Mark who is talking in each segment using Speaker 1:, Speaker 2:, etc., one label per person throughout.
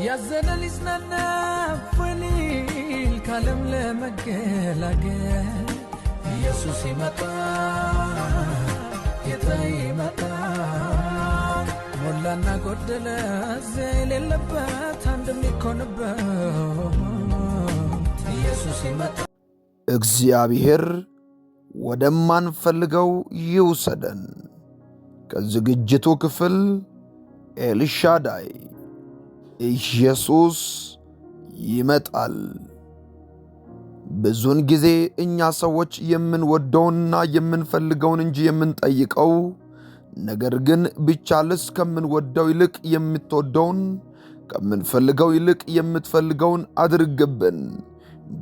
Speaker 1: ያዘነ ሊጽናና ፈሊል ካለም ለመገላገል ኢየሱስ ይመጣ ጌታ ይመጣ ሞላና ጎደለ የሌለበት አንድም ይኮንበት ኢየሱስ ይመጣ።
Speaker 2: እግዚአብሔር ወደማንፈልገው ይውሰደን። ከዝግጅቱ ክፍል ኤልሻዳይ ኢየሱስ ይመጣል። ብዙን ጊዜ እኛ ሰዎች የምንወደውንና የምንፈልገውን እንጂ የምንጠይቀው፣ ነገር ግን ቢቻልስ ከምንወደው ይልቅ የምትወደውን ከምንፈልገው ይልቅ የምትፈልገውን አድርግብን፣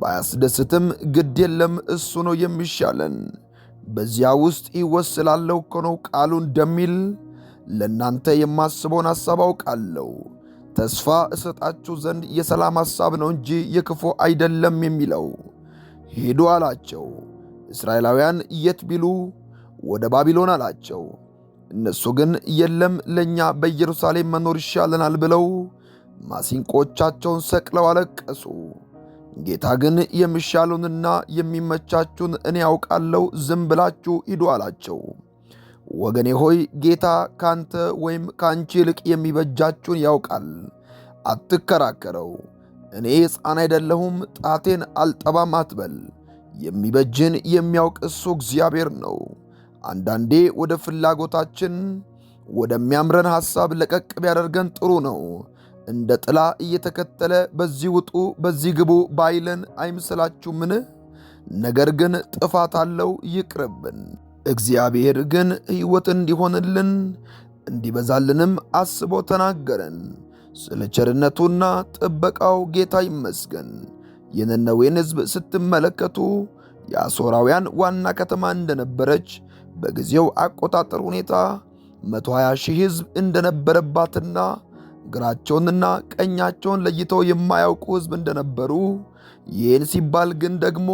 Speaker 2: ባያስደስትም ግድ የለም እሱ ነው የሚሻለን፣ በዚያ ውስጥ ይወስላለሁ እኮ ነው ቃሉ እንደሚል ለእናንተ የማስበውን ሐሳብ አውቃለሁ፣ ተስፋ እሰጣችሁ ዘንድ የሰላም ሐሳብ ነው እንጂ የክፉ አይደለም የሚለው። ሂዱ አላቸው። እስራኤላውያን የት ቢሉ ወደ ባቢሎን አላቸው። እነሱ ግን የለም ለእኛ በኢየሩሳሌም መኖር ይሻለናል ብለው ማሲንቆቻቸውን ሰቅለው አለቀሱ። ጌታ ግን የሚሻሉንና የሚመቻችሁን እኔ ያውቃለሁ፣ ዝም ብላችሁ ሂዱ አላቸው። ወገኔ ሆይ ጌታ ካንተ ወይም ካንቺ ይልቅ የሚበጃችሁን ያውቃል። አትከራከረው። እኔ ሕፃን አይደለሁም ጣቴን አልጠባም አትበል። የሚበጅን የሚያውቅ እሱ እግዚአብሔር ነው። አንዳንዴ ወደ ፍላጎታችን ወደሚያምረን ሐሳብ ለቀቅ ቢያደርገን ጥሩ ነው። እንደ ጥላ እየተከተለ በዚህ ውጡ በዚህ ግቡ ባይለን አይምስላችሁምን? ነገር ግን ጥፋት አለው፣ ይቅርብን። እግዚአብሔር ግን ሕይወት እንዲሆንልን እንዲበዛልንም አስቦ ተናገረን። ስለ ቸርነቱና ጥበቃው ጌታ ይመስገን። የነነዌን ሕዝብ ስትመለከቱ የአሦራውያን ዋና ከተማ እንደነበረች በጊዜው አቆጣጠር ሁኔታ 120,000 ሕዝብ እንደነበረባትና ግራቸውንና ቀኛቸውን ለይተው የማያውቁ ሕዝብ እንደነበሩ፣ ይህን ሲባል ግን ደግሞ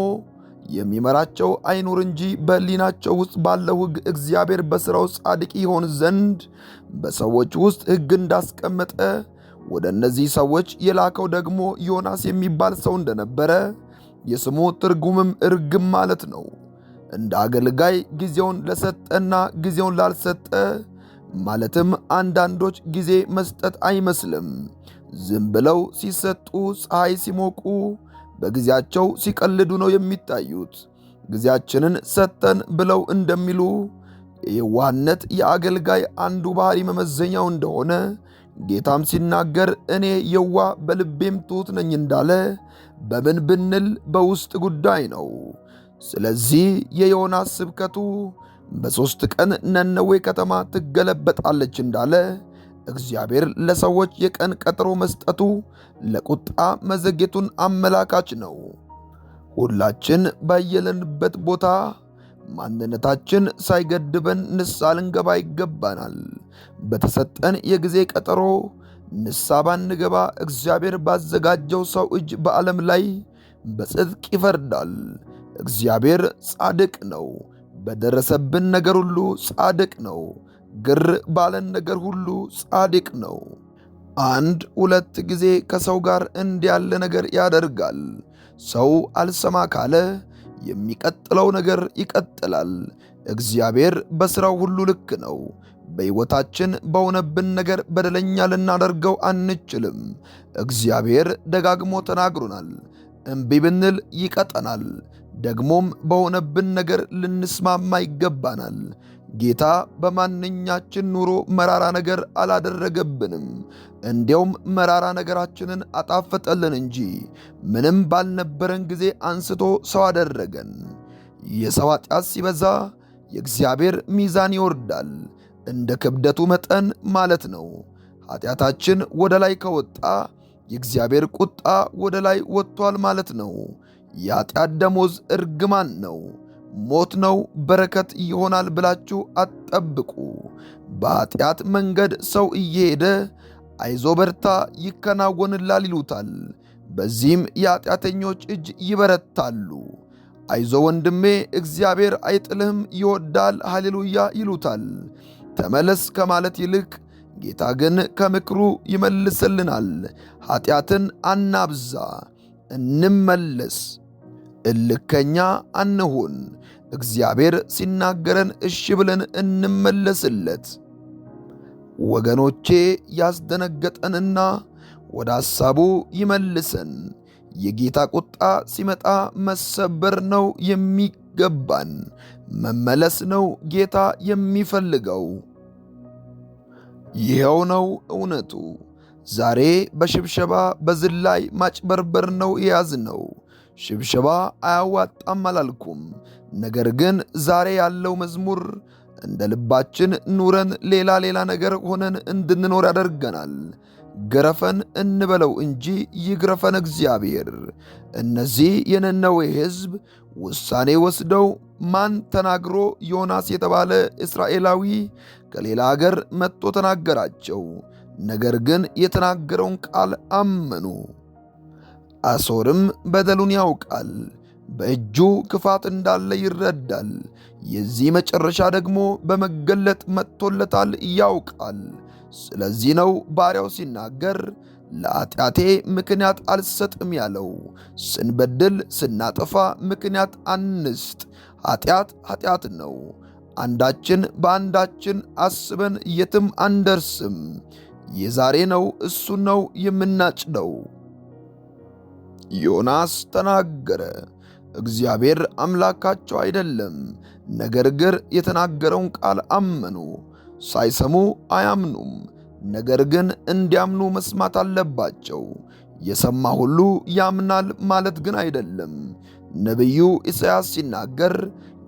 Speaker 2: የሚመራቸው አይኑር እንጂ በሕሊናቸው ውስጥ ባለው ሕግ እግዚአብሔር በሥራው ጻድቅ ይሆን ዘንድ በሰዎች ውስጥ ሕግ እንዳስቀመጠ፣ ወደ እነዚህ ሰዎች የላከው ደግሞ ዮናስ የሚባል ሰው እንደነበረ፣ የስሙ ትርጉምም ርግም ማለት ነው። እንደ አገልጋይ ጊዜውን ለሰጠና ጊዜውን ላልሰጠ ማለትም አንዳንዶች ጊዜ መስጠት አይመስልም። ዝም ብለው ሲሰጡ ፀሐይ ሲሞቁ በጊዜያቸው ሲቀልዱ ነው የሚታዩት። ጊዜያችንን ሰጠን ብለው እንደሚሉ የዋህነት የአገልጋይ አንዱ ባህሪ መመዘኛው እንደሆነ ጌታም ሲናገር እኔ የዋ በልቤም ትሑት ነኝ እንዳለ በምን ብንል በውስጥ ጉዳይ ነው። ስለዚህ የዮናስ ስብከቱ በ3 ቀን ነነዌ ከተማ ትገለበጣለች እንዳለ እግዚአብሔር ለሰዎች የቀን ቀጠሮ መስጠቱ ለቁጣ መዘግየቱን አመላካች ነው። ሁላችን ባየለንበት ቦታ ማንነታችን ሳይገድበን ንስሐ ልንገባ ይገባናል። በተሰጠን የጊዜ ቀጠሮ ንስሐ ባንገባ እግዚአብሔር ባዘጋጀው ሰው እጅ በዓለም ላይ በጽድቅ ይፈርዳል። እግዚአብሔር ጻድቅ ነው። በደረሰብን ነገር ሁሉ ጻድቅ ነው። ግር ባለን ነገር ሁሉ ጻድቅ ነው። 1-2 ጊዜ ከሰው ጋር እንዲያለ ነገር ያደርጋል። ሰው አልሰማ ካለ የሚቀጥለው ነገር ይቀጥላል። እግዚአብሔር በሥራው ሁሉ ልክ ነው። በሕይወታችን በሆነብን ነገር በደለኛ ልናደርገው አንችልም። እግዚአብሔር ደጋግሞ ተናግሮናል። እምቢ ብንል ይቀጠናል። ደግሞም በሆነብን ነገር ልንስማማ ይገባናል። ጌታ በማንኛችን ኑሮ መራራ ነገር አላደረገብንም። እንዲያውም መራራ ነገራችንን አጣፈጠልን እንጂ ምንም ባልነበረን ጊዜ አንስቶ ሰው አደረገን። የሰው ኃጢአት ሲበዛ የእግዚአብሔር ሚዛን ይወርዳል፣ እንደ ክብደቱ መጠን ማለት ነው። ኃጢአታችን ወደ ላይ ከወጣ የእግዚአብሔር ቁጣ ወደ ላይ ወጥቷል ማለት ነው። የኃጢአት ደሞዝ እርግማን ነው፣ ሞት ነው። በረከት ይሆናል ብላችሁ አትጠብቁ። በኃጢአት መንገድ ሰው እየሄደ አይዞ በርታ ይከናወንላል ይሉታል። በዚህም የኃጢአተኞች እጅ ይበረታሉ። አይዞ ወንድሜ እግዚአብሔር አይጥልህም ይወዳል ሃሌሉያ ይሉታል። ተመለስ ከማለት ይልቅ ጌታ ግን ከምክሩ ይመልስልናል። ኃጢአትን አናብዛ፣ እንመለስ፣ እልከኛ አንሁን። እግዚአብሔር ሲናገረን እሺ ብለን እንመለስለት። ወገኖቼ ያስደነገጠንና ወደ ሐሳቡ ይመልሰን። የጌታ ቁጣ ሲመጣ መሰበር ነው የሚገባን፣ መመለስ ነው ጌታ የሚፈልገው። ይኸው ነው እውነቱ። ዛሬ በሽብሸባ በዝላይ ማጭበርበር ነው የያዝነው። ሽብሸባ አያዋጣም አላልኩም። ነገር ግን ዛሬ ያለው መዝሙር እንደ ልባችን ኑረን ሌላ ነገር ሆነን እንድንኖር ያደርገናል። ገረፈን እንበለው እንጂ ይግረፈን እግዚአብሔር። እነዚህ የነነዌ ሕዝብ ውሳኔ ወስደው ማን ተናግሮ? ዮናስ የተባለ እስራኤላዊ ከሌላ አገር መጥቶ ተናገራቸው። ነገር ግን የተናገረውን ቃል አመኑ። አሦርም በደሉን ያውቃል፣ በእጁ ክፋት እንዳለ ይረዳል። የዚህ መጨረሻ ደግሞ በመገለጥ መጥቶለታል፣ ያውቃል። ስለዚህ ነው ባሪያው ሲናገር ለኃጢአቴ ምክንያት አልሰጥም ያለው። ስንበድል ስናጠፋ ምክንያት አንስጥ። ኃጢአት ነው። አንዳችን በአንዳችን አስበን የትም አንደርስም። የዛሬ ነው፣ እሱ ነው የምናጭደው። ዮናስ ተናገረ። እግዚአብሔር አምላካቸው አይደለም። ነገር ግን የተናገረውን ቃል አመኑ። ሳይሰሙ አያምኑም። ነገር ግን እንዲያምኑ መስማት አለባቸው። የሰማ ሁሉ ያምናል ማለት ግን አይደለም። ነቢዩ ኢሳይያስ ሲናገር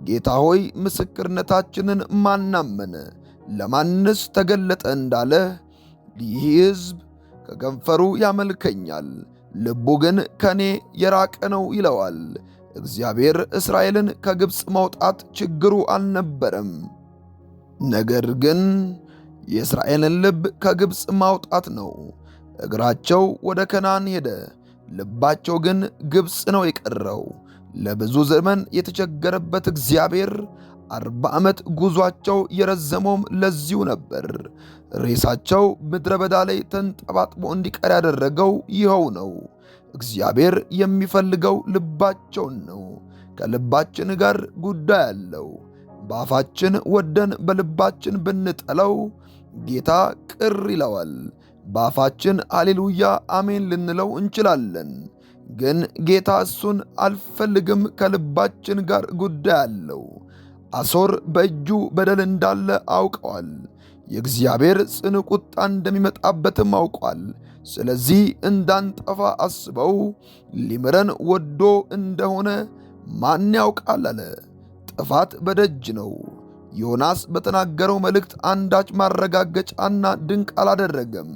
Speaker 2: ጌታ ሆይ ምስክርነታችንን ማን አመነ? ለማንስ ተገለጠ እንዳለ ይህ ሕዝብ ከከንፈሩ ያመልከኛል፣ ልቡ ግን ከኔ የራቀ ነው ይለዋል። እግዚአብሔር እስራኤልን ከግብፅ ማውጣት ችግሩ አልነበረም። ነገር ግን የእስራኤልን ልብ ከግብፅ ማውጣት ነው። እግራቸው ወደ ከናን ሄደ፣ ልባቸው ግን ግብፅ ነው የቀረው። ለብዙ ዘመን የተቸገረበት እግዚአብሔር 40 ዓመት ጉዟቸው የረዘመውም ለዚሁ ነበር። ሬሳቸው ምድረ በዳ ላይ ተንጠባጥቦ እንዲቀር ያደረገው ይኸው ነው። እግዚአብሔር የሚፈልገው ልባቸውን ነው። ከልባችን ጋር ጉዳይ አለው። በአፋችን ወደን በልባችን ብንጠለው ጌታ ቅር ይለዋል። በአፋችን ሃሌሉያ አሜን ልንለው እንችላለን። ግን ጌታ እሱን አልፈልግም። ከልባችን ጋር ጉዳይ አለው። አሦር በእጁ በደል እንዳለ አውቀዋል። የእግዚአብሔር ጽኑ ቁጣ እንደሚመጣበትም አውቋል። ስለዚህ እንዳንጠፋ አስበው ሊምረን ወዶ እንደሆነ ማን ያውቃል አለ። ጥፋት በደጅ ነው። ዮናስ በተናገረው መልእክት አንዳች ማረጋገጫና ድንቅ አላደረገም።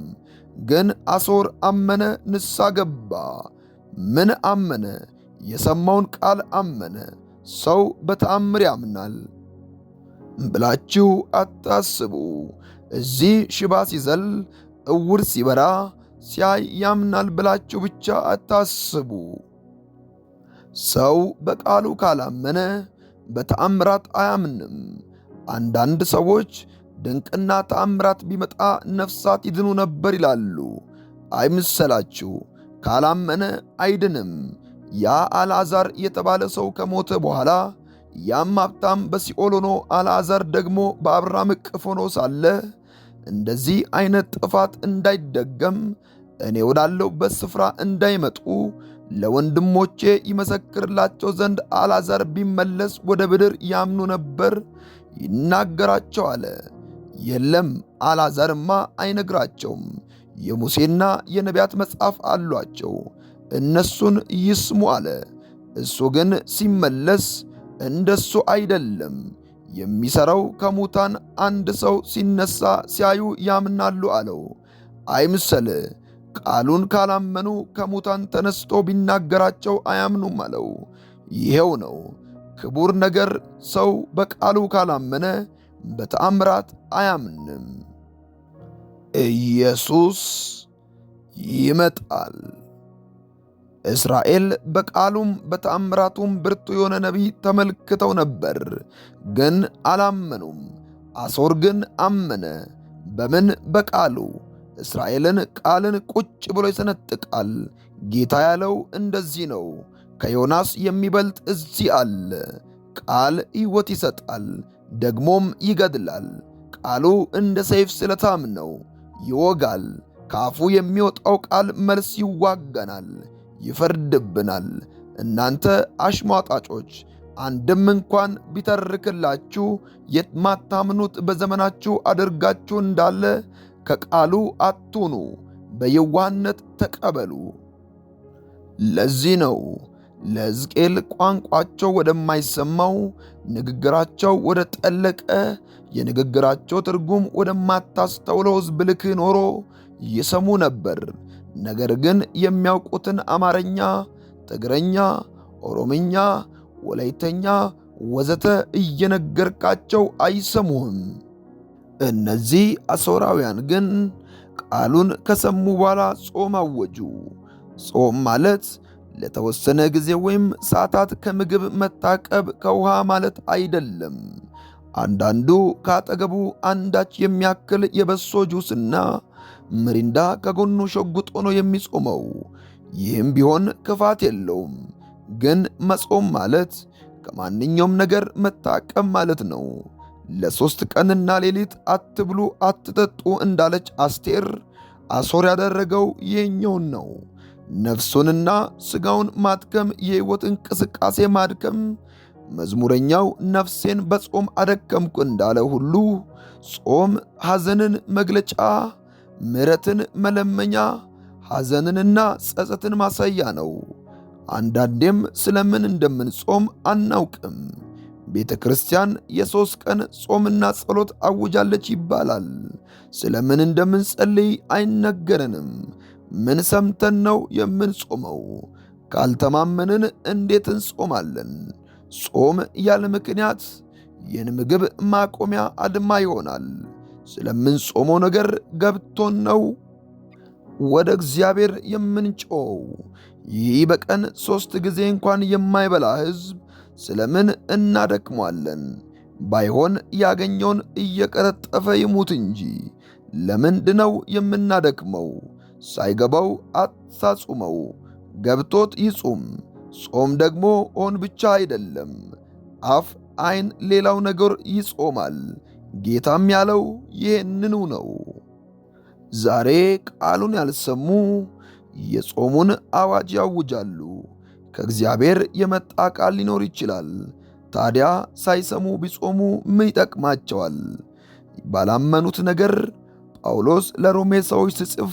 Speaker 2: ግን አሦር አመነ፣ ንስሐ ገባ። ምን አመነ? የሰማውን ቃል አመነ። ሰው በተአምር ያምናል ብላችሁ አታስቡ። እዚህ ሽባ ሲዘል፣ ዕውር ሲበራ ሲያይ ያምናል ብላችሁ ብቻ አታስቡ። ሰው በቃሉ ካላመነ በተአምራት አያምንም። አንዳንድ ሰዎች ድንቅና ተአምራት ቢመጣ ነፍሳት ይድኑ ነበር ይላሉ። አይምሰላችሁ፣ ካላመነ አይድንም። ያ አልዓዛር የተባለ ሰው ከሞተ በኋላ ያም ሀብታም በሲኦል ሆኖ አልዓዛር ደግሞ በአብርሃም እቅፍ ሆኖ ሳለ እንደዚህ አይነት ጥፋት እንዳይደገም እኔ ወዳለሁበት ስፍራ እንዳይመጡ ለወንድሞቼ ይመሰክርላቸው ዘንድ አልዓዛር ቢመለስ ወደ ምድር ያምኑ ነበር ይናገራቸው አለ። የለም አልዓዛርማ አይነግራቸውም። የሙሴና የነቢያት መጽሐፍ አሏቸው፣ እነሱን ይስሙ አለ። እሱ ግን ሲመለስ እንደሱ አይደለም። የሚሠራው ከሙታን አንድ ሰው ሲነሣ ሲያዩ ያምናሉ አለው። አይምሰል፣ ቃሉን ካላመኑ ከሙታን ተነስቶ ቢናገራቸው አያምኑም አለው። ይሄው ነው ክቡር ነገር። ሰው በቃሉ ካላመነ በተአምራት አያምንም። ኢየሱስ ይመጣል። እስራኤል በቃሉም በተአምራቱም ብርቱ የሆነ ነቢይ ተመልክተው ነበር፣ ግን አላመኑም። አሦር ግን አመነ፣ በምን? በቃሉ። እስራኤልን ቃልን ቁጭ ብሎ ይሰነጥቃል። ጌታ ያለው እንደዚህ ነው። ከዮናስ የሚበልጥ እዚህ አለ። ቃል ሕይወት ይሰጣል፣ ደግሞም ይገድላል። ቃሉ እንደ ሰይፍ ስለታም ነው፣ ይወጋል። ከአፉ የሚወጣው ቃል መልስ ይዋጋናል፣ ይፈርድብናል። እናንተ አሽሟጣጮች፣ አንድም እንኳን ቢተርክላችሁ የማታምኑት በዘመናችሁ አድርጋችሁ እንዳለ ከቃሉ አትሁኑ፣ በየዋህነት ተቀበሉ። ለዚህ ነው ለሕዝቅኤል ቋንቋቸው ወደማይሰማው፣ ንግግራቸው ወደ ጠለቀ፣ የንግግራቸው ትርጉም ወደማታስተውለው ሕዝብ ልክህ ኖሮ ይሰሙ ነበር። ነገር ግን የሚያውቁትን አማርኛ፣ ትግረኛ፣ ኦሮምኛ፣ ወላይተኛ ወዘተ እየነገርካቸው አይሰሙህም። እነዚህ አሦራውያን ግን ቃሉን ከሰሙ በኋላ ጾም አወጁ። ጾም ማለት ለተወሰነ ጊዜ ወይም ሰዓታት ከምግብ መታቀብ ከውሃ ማለት አይደለም። አንዳንዱ ካጠገቡ አንዳች የሚያክል የበሶ ጁስና ምሪንዳ ከጎኑ ሸጉጦ ነው የሚጾመው። ይህም ቢሆን ክፋት የለውም። ግን መጾም ማለት ከማንኛውም ነገር መታቀብ ማለት ነው። ለ3 ቀንና ሌሊት አትብሉ አትጠጡ እንዳለች አስቴር አሦር ያደረገው ይሄኛውን ነው። ነፍሱንና ሥጋውን ማድከም፣ የሕይወት እንቅስቃሴ ማድከም። መዝሙረኛው ነፍሴን በጾም አደከምኩ እንዳለ ሁሉ ጾም ሐዘንን መግለጫ፣ ምሕረትን መለመኛ፣ ሐዘንንና ጸጸትን ማሳያ ነው። አንዳንዴም ስለምን እንደምንጾም አናውቅም። ቤተ ክርስቲያን የ3 ቀን ጾምና ጸሎት አውጃለች ይባላል። ስለምን እንደምንጸልይ አይነገረንም። ምን ሰምተን ነው የምንጾመው? ካልተማመንን እንዴት እንጾማለን? ጾም ያለ ምክንያት የምግብ ማቆሚያ አድማ ይሆናል። ስለምንጾመው ነገር ገብቶን ነው ወደ እግዚአብሔር የምንጮው። ይህ በቀን 3 ጊዜ እንኳን የማይበላ ሕዝብ ስለምን እናደክሟለን? ባይሆን ያገኘውን እየቀረጠፈ ይሙት እንጂ ለምንድነው የምናደክመው? ሳይገባው አታጹመው፣ ገብቶት ይጹም። ጾም ደግሞ ሆን ብቻ አይደለም፣ አፍ፣ ዓይን፣ ሌላው ነገር ይጾማል። ጌታም ያለው ይህንኑ ነው። ዛሬ ቃሉን ያልሰሙ የጾሙን አዋጅ ያውጃሉ። ከእግዚአብሔር የመጣ ቃል ሊኖር ይችላል። ታዲያ ሳይሰሙ ቢጾሙ ምን ይጠቅማቸዋል? ባላመኑት ነገር ጳውሎስ ለሮሜ ሰዎች ሲጽፍ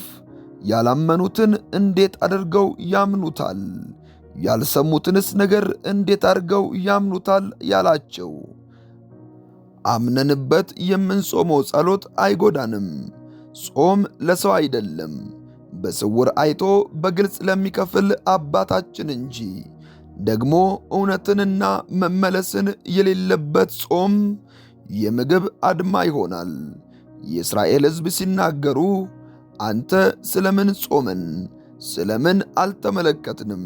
Speaker 2: ያላመኑትን እንዴት አድርገው ያምኑታል? ያልሰሙትንስ ነገር እንዴት አድርገው ያምኑታል ያላቸው። አምነንበት የምንጾመው ጸሎት አይጎዳንም። ጾም ለሰው አይደለም፣ በስውር አይቶ በግልጽ ለሚከፍል አባታችን እንጂ። ደግሞ እውነትንና መመለስን የሌለበት ጾም የምግብ አድማ ይሆናል። የእስራኤል ሕዝብ ሲናገሩ አንተ ስለምን ጾምን? ስለምን አልተመለከትንም?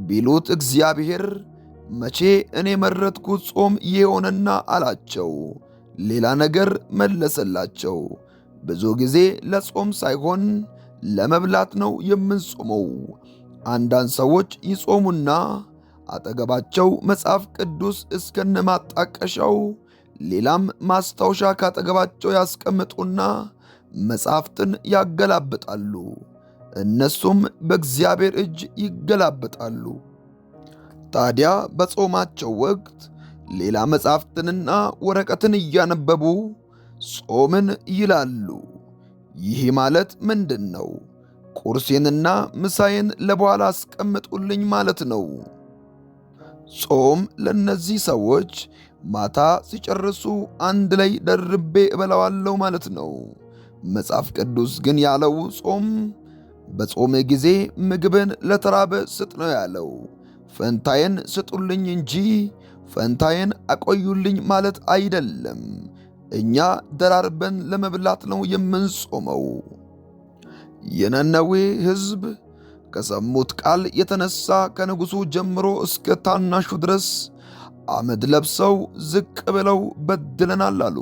Speaker 2: ቢሉት እግዚአብሔር መቼ እኔ መረጥኩት ጾም የሆነና አላቸው። ሌላ ነገር መለሰላቸው። ብዙ ጊዜ ለጾም ሳይሆን ለመብላት ነው የምንጾመው። አንዳንድ ሰዎች ይጾሙና አጠገባቸው መጽሐፍ ቅዱስ እስከነ ማጣቀሻው ሌላም ማስታወሻ ካጠገባቸው ያስቀምጡና መጽሐፍትን ያገላብጣሉ። እነሱም በእግዚአብሔር እጅ ይገላብጣሉ። ታዲያ በጾማቸው ወቅት ሌላ መጽሐፍትንና ወረቀትን እያነበቡ ጾምን ይላሉ። ይህ ማለት ምንድን ነው? ቁርሴንና ምሳዬን ለበኋላ አስቀምጡልኝ ማለት ነው። ጾም ለእነዚህ ሰዎች ማታ ሲጨርሱ አንድ ላይ ደርቤ እበላዋለሁ ማለት ነው። መጽሐፍ ቅዱስ ግን ያለው ጾም በጾም ጊዜ ምግብን ለተራበ ስጥ ነው ያለው። ፈንታዬን ስጡልኝ እንጂ ፈንታዬን አቆዩልኝ ማለት አይደለም። እኛ ደራርበን ለመብላት ነው የምንጾመው። የነነዌ ሕዝብ ከሰሙት ቃል የተነሳ ከንጉሡ ጀምሮ እስከ ታናሹ ድረስ አመድ ለብሰው ዝቅ ብለው በድለናል አሉ።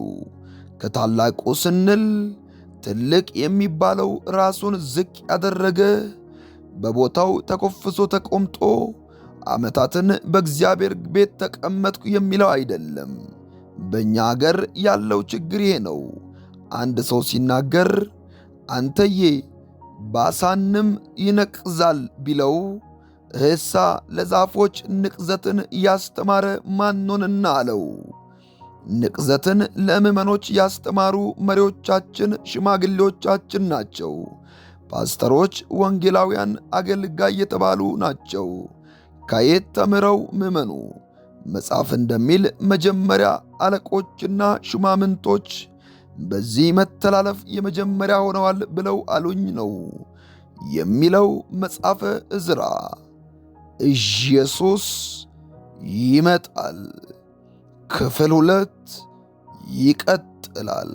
Speaker 2: ከታላቁ ስንል ትልቅ የሚባለው ራሱን ዝቅ ያደረገ በቦታው ተኮፍሶ ተቆምጦ ዓመታትን በእግዚአብሔር ቤት ተቀመጥኩ የሚለው አይደለም። በእኛ አገር ያለው ችግር ይሄ ነው። አንድ ሰው ሲናገር አንተዬ ባሳንም ይነቅዛል ቢለው እህሳ ለዛፎች ንቅዘትን ያስተማረ ማንኖንና አለው። ንቅዘትን ለምዕመኖች ያስተማሩ መሪዎቻችን፣ ሽማግሌዎቻችን ናቸው። ፓስተሮች፣ ወንጌላውያን፣ አገልጋይ የተባሉ ናቸው። ከየት ተምረው ምዕመኑ? መጽሐፍ እንደሚል መጀመሪያ አለቆችና ሹማምንቶች በዚህ መተላለፍ የመጀመሪያ ሆነዋል ብለው አሉኝ ነው የሚለው መጽሐፈ ዕዝራ። ኢየሱስ ይመጣል። ክፍል 2 ይቀጥላል።